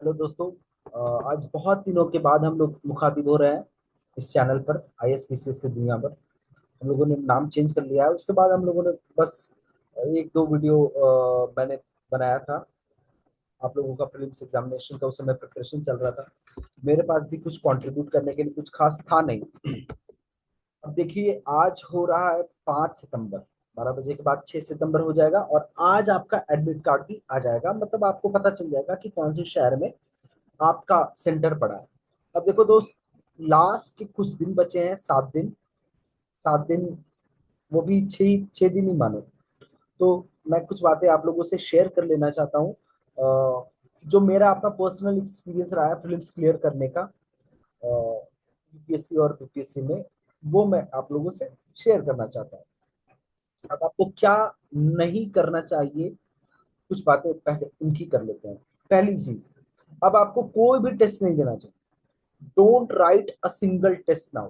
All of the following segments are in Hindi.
हेलो दोस्तों। आज बहुत दिनों के बाद हम लोग मुखातिब हो रहे हैं इस चैनल पर आईएसपीसीएस की दुनिया पर। हम लोगों ने नाम चेंज कर लिया है। उसके बाद हम लोगों ने बस एक दो वीडियो मैंने बनाया था। आप लोगों का प्रीलिम्स एग्जामिनेशन का उस समय प्रिपरेशन चल रहा था। मेरे पास भी कुछ कंट्रीब्यूट करने के लिए कुछ खास था नहीं। अब देखिए, आज हो रहा है 5 सितंबर। 12 बजे के बाद 6 सितंबर हो जाएगा और आज आपका एडमिट कार्ड भी आ जाएगा। मतलब आपको पता चल जाएगा कि कौन से शहर में आपका सेंटर पड़ा है। अब देखो दोस्त, लास्ट के कुछ दिन बचे हैं, 7 दिन। 7 दिन, वो भी छह छह दिन ही मानो। तो मैं कुछ बातें आप लोगों से शेयर कर लेना चाहता हूँ। जो मेरा अपना पर्सनल एक्सपीरियंस रहा है फिल्म्स क्लियर करने का यूपीएससी और बीपीएससी में, वो मैं आप लोगों से शेयर करना चाहता हूँ। अब आपको क्या नहीं करना चाहिए, कुछ बातें पहले उनकी कर लेते हैं। पहली चीज, अब आपको कोई भी टेस्ट नहीं देना चाहिए। Don't write a single test now.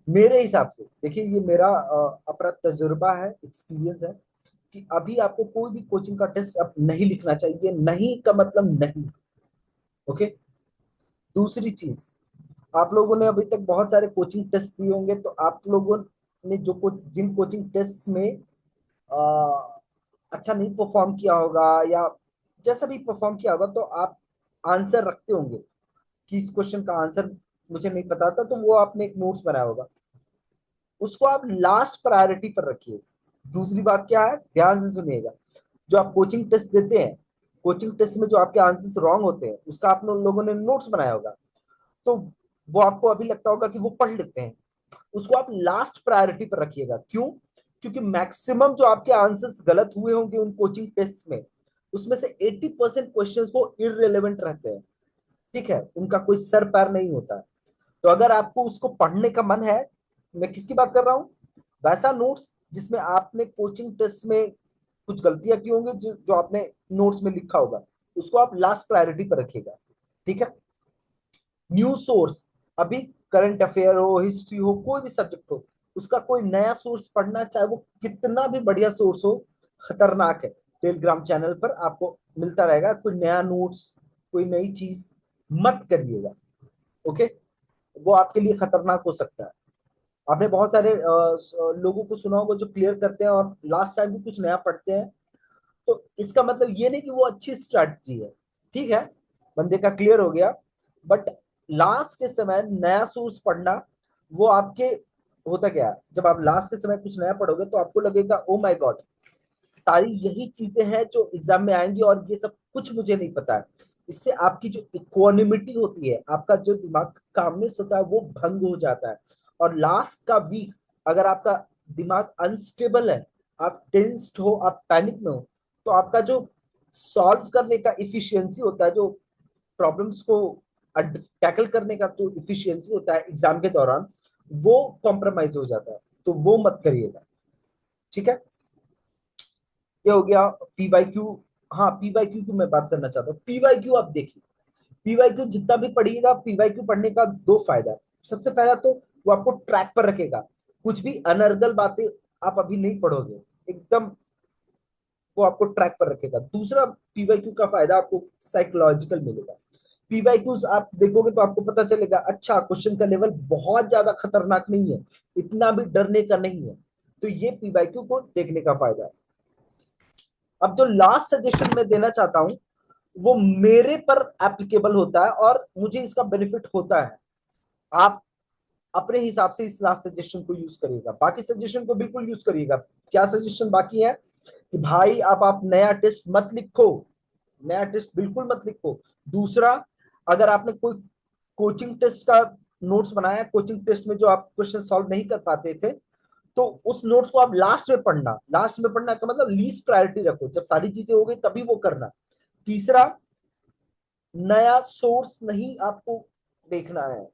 मेरे हिसाब से देखिए, ये मेरा अपना तजुर्बा है, एक्सपीरियंस है कि अभी आपको कोई भी कोचिंग का टेस्ट अब नहीं लिखना चाहिए। नहीं का मतलब नहीं। ओके। दूसरी चीज, आप लोगों ने अभी तक बहुत सारे कोचिंग टेस्ट दिए होंगे, तो आप लोगों ने जिन कोचिंग टेस्ट में अ, अच्छा नहीं परफॉर्म किया होगा, या जैसा भी परफॉर्म किया होगा, तो आप आंसर रखते होंगे कि इस क्वेश्चन का आंसर मुझे नहीं पता था, तो वो आपने एक नोट्स बनाया होगा। उसको आप लास्ट प्रायोरिटी पर रखिए। दूसरी बात क्या है, ध्यान से सुनिएगा। जो आप कोचिंग टेस्ट देते हैं, कोचिंग टेस्ट में जो आपके आंसर्स रॉन्ग होते हैं, उसका आप लोगों ने नोट्स बनाया होगा। तो वो आपको अभी लगता होगा कि वो पढ़ लेते हैं। उसको आप लास्ट प्रायोरिटी पर रखिएगा। क्यों? क्योंकि मैक्सिमम जो आपके आंसर्स गलत हुए होंगे उन कोचिंग टेस्ट में, उसमें से 80% क्वेश्चन वो इररिलेवेंट रहते हैं। ठीक है, उनका कोई सर पैर नहीं होता है। तो अगर आपको उसको पढ़ने का मन है, मैं किसकी बात कर रहा हूं, वैसा नोट्स जिसमें आपने कोचिंग टेस्ट में कुछ गलतियां की होंगी, जो आपने नोट्स में लिखा होगा, उसको आप लास्ट प्रायोरिटी पर रखिएगा। ठीक है। न्यूज सोर्स, अभी करंट अफेयर हो, हिस्ट्री हो, कोई भी सब्जेक्ट हो, उसका कोई नया सोर्स पढ़ना, चाहे वो कितना भी बढ़िया सोर्स हो, खतरनाक है। टेलीग्राम चैनल पर आपको मिलता रहेगा कोई नया नोट्स, कोई नई चीज, मत करिएगा। ओके। वो आपके लिए खतरनाक हो सकता है। आपने बहुत सारे लोगों को सुना होगा जो क्लियर करते हैं और लास्ट टाइम भी कुछ नया पढ़ते हैं। तो इसका मतलब ये नहीं कि वो अच्छी स्ट्रैटेजी है। ठीक है, बंदे का क्लियर हो गया, बट लास्ट के समय नया सोर्स पढ़ना, वो आपके, होता क्या है, जब आप लास्ट के समय कुछ नया पढ़ोगे तो आपको लगेगा ओ माय गॉड, सारी यही चीजें हैं जो एग्जाम में आएंगी और ये सब कुछ मुझे नहीं पता है। इससे आपकी जो इक्वानिमिटी होती है, आपका जो दिमाग कामनेस होता है, वो भंग हो जाता है। और लास्ट का वीक, अगर आपका दिमाग अनस्टेबल है, आप टेंस्ड हो, आप पैनिक में हो, तो आपका जो सॉल्व करने का इफिशियंसी होता है, जो प्रॉब्लम्स को टैकल करने का जो इफिशियंसी होता है एग्जाम के दौरान, वो कॉम्प्रोमाइज हो जाता है। तो वो मत करिएगा। ठीक है। ये हो गया पीवाईक्यू। हाँ, पीवाईक्यू की मैं बात करना चाहता हूँ। पीवाईक्यू आप देखिए, पीवाईक्यू जितना भी पढ़िएगा, पीवाईक्यू पढ़ने का दो फायदा है। सबसे पहला तो वो आपको ट्रैक पर रखेगा। कुछ भी अनर्गल बातें आप अभी नहीं पढ़ोगे, एकदम वो आपको ट्रैक पर रखेगा। दूसरा पीवाईक्यू का फायदा आपको साइकोलॉजिकल मिलेगा। पीवाईक्यूज आप देखोगे तो आपको पता चलेगा, अच्छा क्वेश्चन का लेवल बहुत ज्यादा खतरनाक नहीं है, इतना भी डरने का नहीं है। तो ये पीवाईक्यू को देखने का फायदा है। अब जो लास्ट सजेशन मैं देना चाहता हूं, वो मेरे पर एप्लीकेबल होता है और मुझे इसका बेनिफिट होता है। आप अपने हिसाब से इस लास्ट सजेशन को यूज करिएगा, बाकी सजेशन को बिल्कुल यूज करिएगा। क्या सजेशन बाकी है कि भाई, अब आप नया टेस्ट मत लिखो, नया टेस्ट बिल्कुल मत लिखो। दूसरा, अगर आपने कोई कोचिंग टेस्ट का नोट्स बनाया, कोचिंग टेस्ट में जो आप क्वेश्चन सॉल्व नहीं कर पाते थे, तो उस नोट्स को आप लास्ट में पढ़ना। लास्ट में पढ़ना का मतलब लीस्ट प्रायोरिटी रखो, जब सारी चीजें हो गई तभी वो करना। तीसरा, नया सोर्स नहीं आपको देखना है,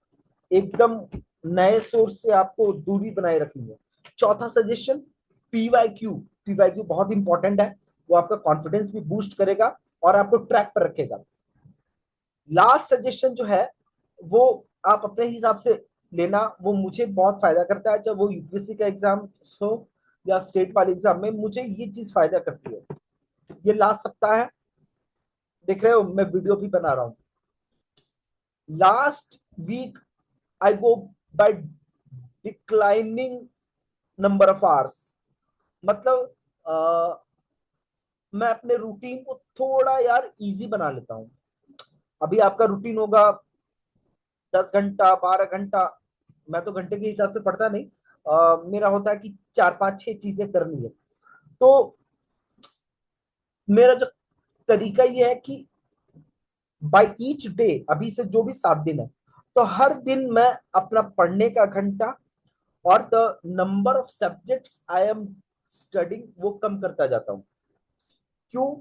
एकदम नए सोर्स से आपको दूरी बनाए रखनी है। चौथा सजेशन, पीवाईक्यू। पीवाईक्यू बहुत इंपॉर्टेंट है, वो आपका कॉन्फिडेंस भी बूस्ट करेगा और आपको ट्रैक पर रखेगा। लास्ट सजेशन जो है, वो आप अपने हिसाब से लेना, वो मुझे बहुत फायदा करता है। चाहे वो यूपीएससी का एग्जाम हो या स्टेट वाले एग्जाम में, मुझे ये चीज फायदा करती है। ये लास्ट सप्ताह है, देख रहे हो मैं वीडियो भी बना रहा हूँ। Last week I go by declining number of hours, मतलब मैं अपने रूटीन को थोड़ा यार इजी बना लेता हूँ। अभी आपका रूटीन होगा 10 घंटा 12 घंटा, मैं तो घंटे के हिसाब से पढ़ता नहीं, मेरा होता है कि 4 5 6 चीजें करनी है। तो मेरा जो तरीका ये है कि बाय ईच डे, अभी से जो भी 7 दिन है, तो हर दिन मैं अपना पढ़ने का घंटा और the number of subjects I am studying वो कम करता जाता हूँ। क्यों?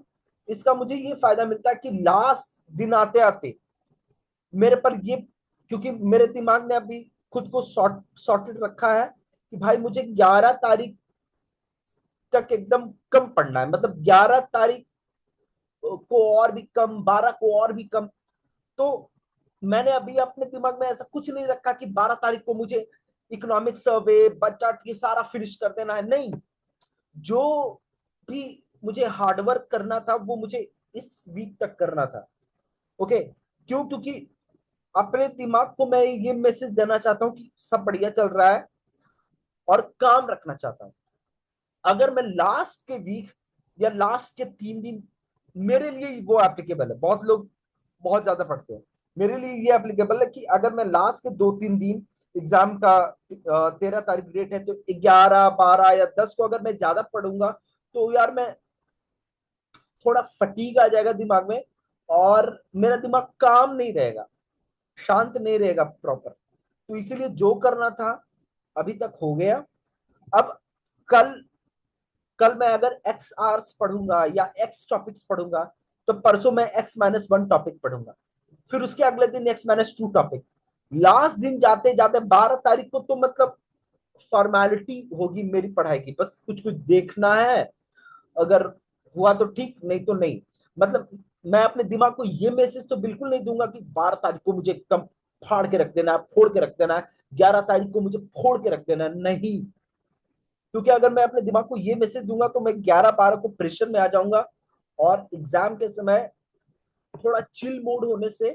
इसका मुझे ये फायदा मिलता है कि लास्ट दिन आते आते मेरे पर ये, क्योंकि मेरे दिमाग ने अभी खुद को सॉर्टेड रखा है कि भाई मुझे 11 तारीख तक एकदम कम पढ़ना है, मतलब 11 तारीख को और भी कम, 12 को और भी कम। तो मैंने अभी अपने दिमाग में ऐसा कुछ नहीं रखा कि 12 तारीख को मुझे इकोनॉमिक सर्वे बजट ये सारा फिनिश कर देना है, नहीं। जो भी मुझे हार्डवर्क करना था वो मुझे इस वीक तक करना था। ओके, क्यों? क्योंकि अपने दिमाग को मैं ये मैसेज देना चाहता हूँ कि सब बढ़िया चल रहा है और काम रखना चाहता हूँ। अगर मैं लास्ट के वीक या लास्ट के 3 दिन, मेरे लिए वो एप्लीकेबल है, बहुत लोग बहुत ज्यादा पढ़ते हैं, मेरे लिए ये एप्लीकेबल है कि अगर मैं लास्ट के 2 3 दिन एग्जाम का 13 तारीख डेट है, तो 11 12 या 10 को अगर मैं ज्यादा पढ़ूंगा तो यार मैं थोड़ा फटीग आ जाएगा दिमाग में, और मेरा दिमाग काम नहीं रहेगा, शांत नहीं रहेगा प्रॉपर। तो इसीलिए जो करना था अभी तक हो गया। अब कल कल मैं अगर एक्स आवर्स पढ़ूंगा या एक्स टॉपिक्स पढ़ूंगा, तो परसों मैं x-1 टॉपिक पढ़ूंगा, फिर उसके अगले दिन x-2 टॉपिक। लास्ट दिन जाते जाते 12 तारीख को तो मतलब फॉर्मेलिटी होगी मेरी पढ़ाई की, बस कुछ कुछ देखना है, अगर हुआ तो ठीक, नहीं तो नहीं। मतलब मैं अपने दिमाग को ये मैसेज तो बिल्कुल नहीं दूंगा कि 12 तारीख को मुझे एकदम फाड़ के रख देना है, फोड़ के रख देना है, 11 तारीख को मुझे फोड़ के रख देना है, नहीं। क्योंकि अगर मैं अपने दिमाग को ये मैसेज दूंगा तो मैं 11 12 को प्रेशर में आ जाऊंगा, और एग्जाम के समय थोड़ा चिल मूड होने से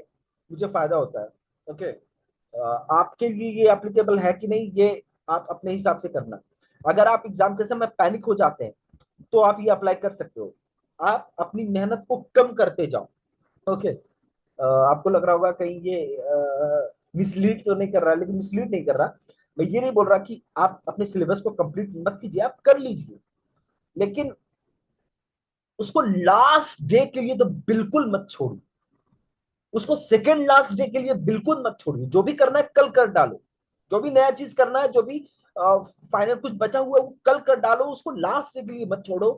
मुझे फायदा होता है। ओके, आपके लिए ये एप्लीकेबल है कि नहीं, ये आप अपने हिसाब से करना। अगर आप एग्जाम के समय पैनिक हो जाते हैं तो आप ये अप्लाई कर सकते हो, आप अपनी मेहनत को कम करते जाओ। ओके, आपको लग रहा होगा कहीं ये मिसलीड तो नहीं कर रहा, लेकिन मिसलीड नहीं कर रहा। मैं ये नहीं बोल रहा कि आप अपने सिलेबस को कंप्लीट मत कीजिए, आप कर लीजिए, लेकिन उसको लास्ट डे के लिए तो बिल्कुल मत छोड़िए, उसको सेकेंड लास्ट डे के लिए बिल्कुल मत छोड़िए। जो भी करना है कल कर डालो, जो भी नया चीज करना है, जो भी फाइनल कुछ बचा हुआ है वो कल कर डालो, उसको लास्ट डे के लिए मत छोड़ो,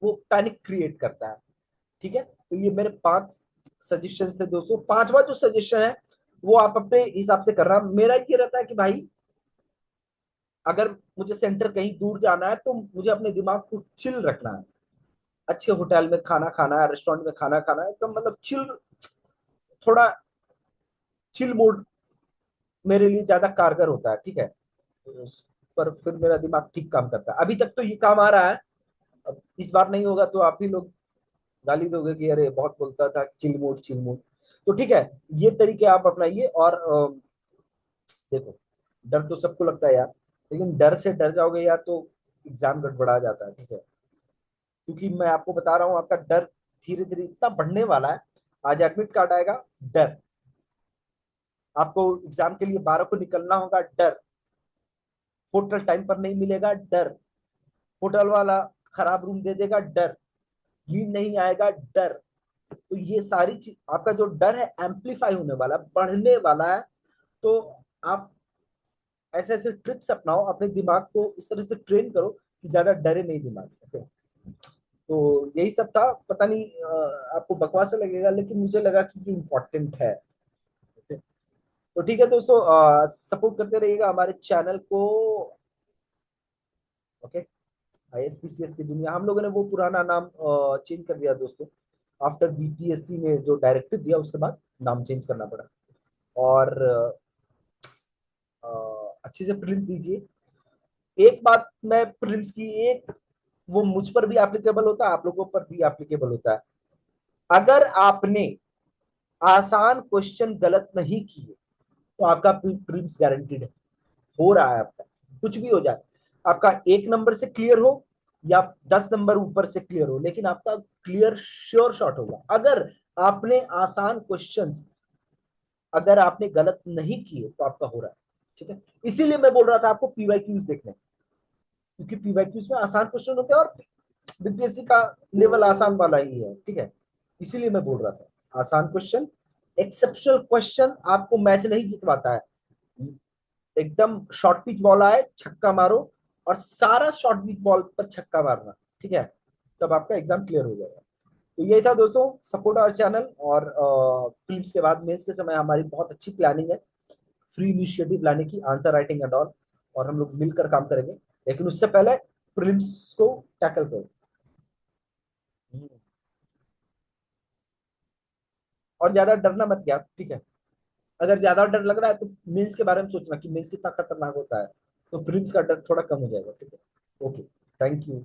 वो पैनिक क्रिएट करता है। ठीक है, तो ये मेरे 5 सजेशन थे दोस्तों। पांचवा जो सजेशन है वो आप अपने हिसाब से कर रहा, मेरा ये रहता है कि भाई अगर मुझे सेंटर कहीं दूर जाना है तो मुझे अपने दिमाग को चिल रखना है, अच्छे होटल में खाना खाना है, रेस्टोरेंट में खाना खाना है, तो मतलब चिल, थोड़ा चिल मूड मेरे लिए ज्यादा कारगर होता है। ठीक है, उस पर फिर मेरा दिमाग ठीक काम करता है। अभी तक तो ये काम आ रहा है, अब इस बार नहीं होगा तो आप ही लोग गाली दोगे कि अरे बहुत बोलता था चिल मूड चिल मूड। तो ठीक है, ये तरीके आप अपनाइए। और देखो, डर तो सबको लगता है यार, लेकिन डर से डर जाओगे यार तो एग्जाम गड़बड़ा जाता है। ठीक है, क्योंकि मैं आपको बता रहा हूँ आपका डर धीरे धीरे इतना बढ़ने वाला है। आज एडमिट कार्ड आएगा, डर। आपको एग्जाम के लिए 12 को निकलना होगा, डर। होटल टाइम पर नहीं मिलेगा, डर। होटल वाला खराब रूम दे देगा, डर। नींद नहीं आएगा, डर। तो ये सारी चीज, आपका जो डर है एम्पलीफाई होने वाला है, बढ़ने वाला है। तो आप ऐसे ऐसे ट्रिक्स अपनाओ, अपने दिमाग को इस तरह से ट्रेन करो कि ज्यादा डरे नहीं दिमाग। ओके, तो यही सब था। पता नहीं आपको बकवास लगेगा, लेकिन मुझे लगा कि ये इम्पोर्टेंट है। ओके, तो ठीक है दोस्तों, सपोर्ट करते रहिएगा हमारे चैनल को। ओके, आईएसपीसीएस की दुनिया, हम लोगों ने वो पुराना नाम चेंज कर दिया दोस्तों। आफ्टर बीपीएससी ने जो डायरेक्टिव दिया उसके बाद नाम चेंज करना पड़ा। और अच्छे से प्रिलिम्स दीजिए। एक बात मैं प्रिलिम्स की, एक वो मुझ पर भी एप्लीकेबल होता है, आप लोगों पर भी एप्लीकेबल होता है। अगर आपने आसान क्वेश्चन गलत नहीं किए तो आपका प्रीलिम्स गारंटीड है, हो रहा है आपका, कुछ भी हो जाए, आपका 1 नंबर से क्लियर हो या 10 नंबर ऊपर से क्लियर हो, लेकिन आपका क्लियर श्योर शॉट होगा अगर आपने आसान क्वेश्चंस अगर आपने गलत नहीं किए तो आपका हो रहा है। ठीक है, इसीलिए मैं बोल रहा था आपको पीवाईक्यूज देखने, क्योंकि पीवाईक्यूज में आसान क्वेश्चन होते हैं और बीपीएससी का लेवल आसान वाला ही है। ठीक है, इसीलिए मैं बोल रहा था आसान क्वेश्चन, एक्सेप्शनल क्वेश्चन आपको मैच नहीं जितवाता है। एकदम शॉर्ट पिच बॉल आए छक्का मारो और सारा शॉर्ट पिच बॉल पर छक्का मारना, ठीक है, तब आपका एग्जाम क्लियर हो जाएगा। तो यही था दोस्तों, सपोर्ट आवर चैनल। और फिल्म्स के बाद मेंस के समय हमारी बहुत अच्छी प्लानिंग है, फ्री इनिशिएटिव लाने की, आंसर राइटिंग एंड ऑल, और हम लोग मिलकर काम करेंगे, लेकिन उससे पहले प्रीलिम्स को टैकल करो। और ज्यादा डरना मत यार, ठीक है, अगर ज्यादा डर लग रहा है तो मेंस के बारे में सोचना कि मेंस कितना खतरनाक होता है, तो प्रीलिम्स का डर थोड़ा कम हो जाएगा। ठीक है, ओके, थैंक यू।